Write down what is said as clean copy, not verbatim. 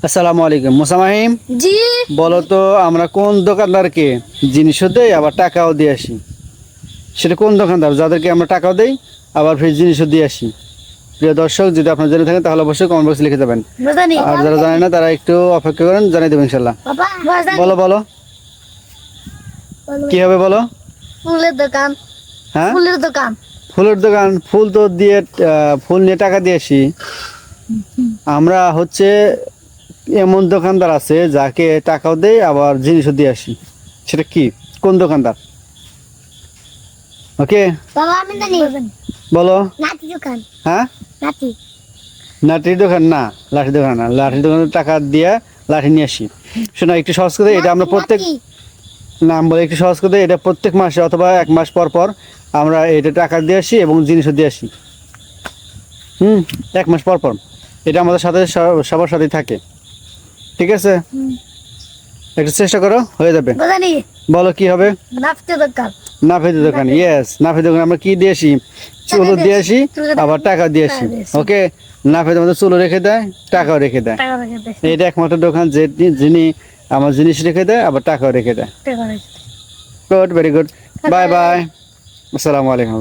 আসসালামু আলাইকুম মুসামাহিম। জি বলো তো আমরা কোন দোকানদারকে জিনিসও দেই আবার টাকাও দিয়ে আসি? সেটা কোন দোকানদার যাদেরকে আমরা টাকাও দেই আবার ফির জিনিসও দিয়ে আসি? প্রিয় দর্শক, যদি আপনারা জেনে থাকেন তাহলে অবশ্যই কমেন্ট বক্সে লিখে দেবেন, জানি আর যারা জানেন না তারা একটু অপেক্ষা করেন, জানিয়ে দেবেন ইনশাল্লাহ। বলো বলো কি হবে বলো? ফুলের দোকান। হ্যাঁ, ফুলের দোকান। ফুলের দোকান। ফুল তো দিয়ে ফুল নিয়ে টাকা দিয়ে আসি। আমরা হচ্ছে এমন দোকানদার আছে যাকে টাকাও দেয় আবার জিনিসও দিয়ে আসি। সেটা কি, কোন দোকানদার? ওকে, বাবা আমি জানি বলো। নাতি দোকান। হ্যাঁ, নাতি লাঠির দোকান না, লাঠির দোকান না, লাঠির দোকানে টাকা দিয়ে লাঠি নিয়ে আসি। শোনো একটু সহজ করে, এটা আমরা প্রত্যেক নাম বলে একটু সহজ করে, এটা প্রত্যেক মাসে অথবা এক মাস পর পর আমরা এটা টাকা দিয়ে আসি এবং জিনিসও দিয়ে আসি। এক মাস পর পর এটা আমাদের সাথে সবার সাথেই থাকে। ঠিক আছে, একটু চেষ্টা করো, হয়ে যাবে। জানি বলো কি হবে? নাতি দোকান। নাফিদের দোকান। ইয়েস, নাফিদের দোকান। আমরা কি দিয়ে আসি? চুলো দিয়ে আসি আবার টাকা দিয়ে আসি। ওকে, নাফিদের মধ্যে চুলো রেখে দেয়, টাকাও রেখে দেয়। টাকা রেখে দেয়। এটা একমাত্র দোকান যিনি আমার জিনিস রেখে দেয় আবার টাকাও রেখে দেয়। টাকা রেখে দেয়। Good, very good. Bye bye, আসসালামু আলাইকুম।